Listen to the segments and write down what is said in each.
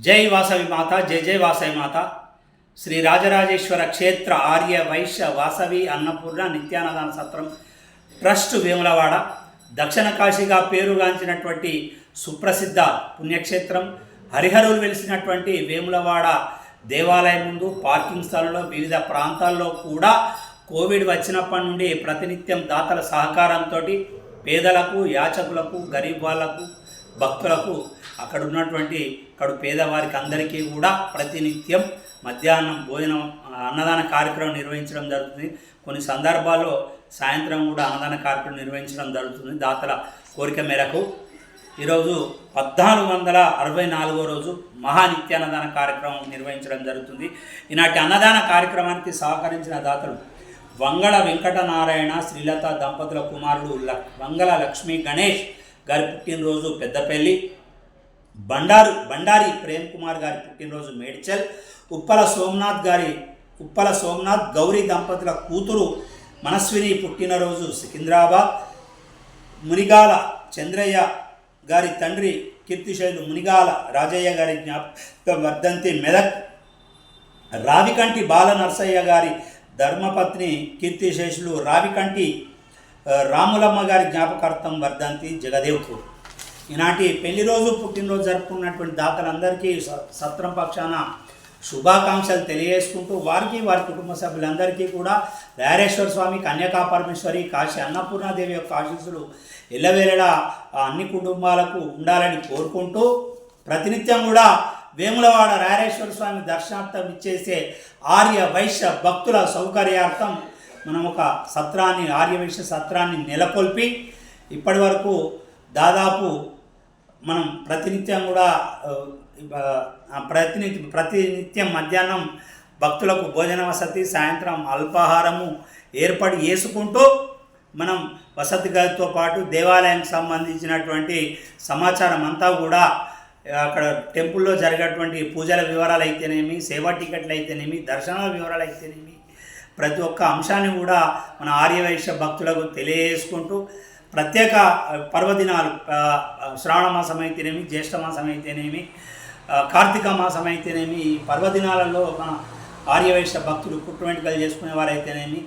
జై వాసవి మాత, జై జై వాసవి మాత. శ్రీ రాజరాజేశ్వర క్షేత్ర ఆర్య వైశ్య వాసవి అన్నపూర్ణ నిత్యాన్నదాన సత్రం ట్రస్ట్ వేములవాడ దక్షిణ కాశీగా పేరుగాంచినటువంటి సుప్రసిద్ధ పుణ్యక్షేత్రం. హరిహరులు వెలిసినటువంటి వేములవాడ దేవాలయం ముందు పార్కింగ్ స్థలంలో వివిధ ప్రాంతాల్లో కూడా కోవిడ్ వచ్చినప్పటి నుండి ప్రతినిత్యం దాతల సహకారంతో పేదలకు, యాచకులకు, గరీబ్ వాళ్లకు, భక్తులకు అక్కడ ఉన్నటువంటి పేదవారికి అందరికీ కూడా ప్రతినిత్యం మధ్యాహ్నం భోజనం అన్నదాన కార్యక్రమం నిర్వహించడం జరుగుతుంది. కొన్ని సందర్భాల్లో సాయంత్రం కూడా అన్నదాన కార్యక్రమం నిర్వహించడం జరుగుతుంది. దాతల కోరిక మేరకు ఈరోజు 1464వ రోజు మహానిత్యాన్నదాన కార్యక్రమం నిర్వహించడం జరుగుతుంది. ఈనాటి అన్నదాన కార్యక్రమానికి సహకరించిన దాతలు వంగళ వెంకటనారాయణ శ్రీలత దంపతుల కుమారుడు వంగళ లక్ష్మీ గణేష్ గారి పుట్టినరోజు పెద్దపల్లి, బండారి ప్రేమ్ కుమార్ గారి పుట్టినరోజు మేడ్చల్, ఉప్పల సోమనాథ్ గౌరీ దంపతుల కూతురు మనస్విని పుట్టినరోజు సికింద్రాబాద్, మునిగాల చంద్రయ్య గారి తండ్రి కీర్తిశైలు మునిగాల రాజయ్య గారి జ్ఞాపకం వర్ధంతి మెదక్, రావికంటి బాల నర్సయ్య గారి ధర్మపత్ని కీర్తిశేషులు రావికంటి రాములమ్మ గారి జ్ఞాపకార్థం వర్ధంతి జగదేవ్పూర్. ఈనాటి పెళ్లి రోజు పుట్టినరోజు జరుపుకున్నటువంటి దాతలందరికీ సత్రం పక్షాన శుభాకాంక్షలు తెలియజేసుకుంటూ వారి కుటుంబ సభ్యులందరికీ కూడా రాయరేశ్వర స్వామి, కన్యకా పరమేశ్వరి, కాశీ అన్నపూర్ణాదేవి యొక్క ఆశీస్సులు ఎల్లవేళలా అన్ని కుటుంబాలకు ఉండాలని కోరుకుంటూ ప్రతినిత్యం కూడా వేములవాడ రాయరేశ్వర స్వామి దర్శనార్థం ఇచ్చేసే ఆర్య వైశ్య భక్తుల సౌకర్యార్థం మనం ఒక సత్రాన్ని, ఆర్యవైశ్య సత్రాన్ని నెలకొల్పి ఇప్పటి వరకు దాదాపు మనం ప్రతినిత్యం కూడా ప్రతినిత్యం మధ్యాహ్నం భక్తులకు భోజన వసతి, సాయంత్రం అల్పాహారము ఏర్పాటు చేసుకుంటూ మనం వసతి గదితో పాటు దేవాలయానికి సంబంధించినటువంటి సమాచారం అంతా కూడా అక్కడ టెంపుల్లో జరిగేటువంటి పూజల వివరాలు అయితేనేమి, సేవా టికెట్లు అయితేనేమి, దర్శనాల వివరాలు అయితేనేమి, ప్రతి ఒక్క అంశాన్ని కూడా మన ఆర్యవైశ్య భక్తులకు తెలియజేసుకుంటూ ప్రత్యేక పర్వదినాలు శ్రావణ మాసం అయితేనేమి, జ్యేష్ఠ మాసం అయితేనేమి, కార్తీక మాసం అయితేనేమి, ఈ పర్వదినాలలో మన ఆర్యవైశ్య భక్తులు పుట్టువెంటుకలు చేసుకునే వారైతేనేమి,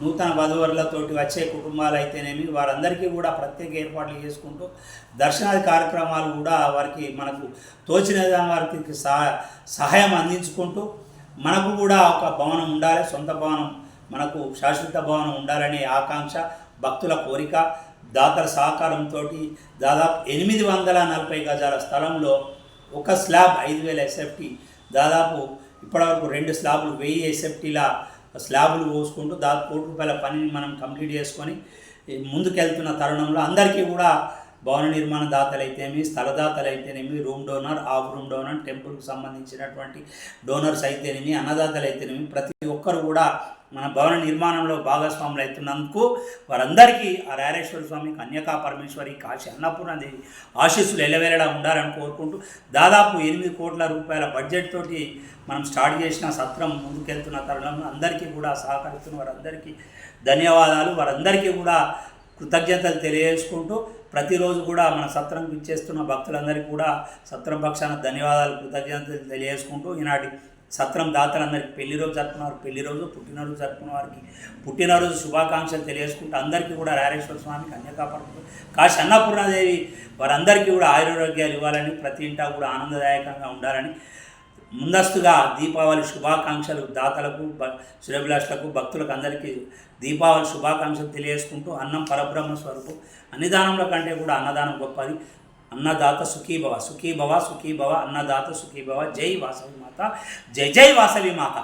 నూతన వధువరులతోటి వచ్చే కుటుంబాలు అయితేనేమి, వారందరికీ కూడా ప్రత్యేక ఏర్పాట్లు చేసుకుంటూ దర్శనాది కార్యక్రమాలు కూడా వారికి మనకు తోచిన వారికి సహాయం అందించుకుంటూ మనకు కూడా ఒక భవనం ఉండాలి, సొంత భవనం, మనకు శాశ్వత భవనం ఉండాలనే ఆకాంక్ష, భక్తుల కోరిక, దాతల సహకారంతో దాదాపు 840 గజాల స్థలంలో ఒక స్లాబ్ 5000 SFT, దాదాపు ఇప్పటివరకు 2 స్లాబులు 1000 SFTల స్లాబులు పోసుకుంటూ దాదాపు ₹1 కోటి పనిని మనం కంప్లీట్ చేసుకొని ముందుకెళ్తున్న తరుణంలో అందరికీ కూడా భవన నిర్మాణ దాతలు అయితేనేమి, స్థలదాతలు అయితేనేమి, room donor, of room donor, టెంపుల్కి సంబంధించినటువంటి డోనర్స్ అయితేనేమి, అన్నదాతలు అయితేనేమి, ప్రతి ఒక్కరు కూడా మన భవన నిర్మాణంలో భాగస్వాములు అవుతున్నందుకు వారందరికీ ఆ రాయరేశ్వర స్వామి, కన్యకా పరమేశ్వరి, కాశీ అన్నపూర్ణాదేవి ఆశీస్సులు ఎల్లవేళలా ఉండాలని కోరుకుంటూ దాదాపు ₹8 కోట్ల బడ్జెట్ తోటి మనం స్టార్ట్ చేసిన సత్రం ముందుకెళ్తున్న తరుణంలో అందరికీ కూడా సహకరిస్తున్న వారందరికీ ధన్యవాదాలు. వారందరికీ కూడా కృతజ్ఞతలు తెలియజేసుకుంటూ ప్రతిరోజు కూడా మన సత్రంకి ఇచ్చేస్తున్న భక్తులందరికీ కూడా సత్రం పక్షాన ధన్యవాదాలు, కృతజ్ఞతలు తెలియజేసుకుంటూ ఈనాటి సత్రం దాతలందరికీ పెళ్లి రోజు పుట్టినరోజు జరుపుకున్న వారికి పుట్టినరోజు శుభాకాంక్షలు తెలియజేసుకుంటూ అందరికీ కూడా రాయరేశ్వర స్వామి, కన్యకా పరమేశ్వరి, కాశీ అన్నపూర్ణాదేవి వారందరికీ కూడా ఆయురారోగ్యాలు ఇవ్వాలని, ప్రతి ఇంటా కూడా ఆనందదాయకంగా ఉండాలని ముందస్తుగా దీపావళి శుభాకాంక్షలు దాతలకు, శ్రేభిలాషులకు, భక్తులకు అందరికీ దీపావళి శుభాకాంక్షలు తెలియజేసుకుంటూ అన్నం పరబ్రహ్మ స్వరూపం, అన్నదానంలో కంటే కూడా అన్నదానం గొప్పది. అన్నదాత సుఖీభవ, సుఖీభవ, సుఖీభవ, అన్నదాత సుఖీభవ. జై వాసవి మాత, జై జై వాసవి మాత.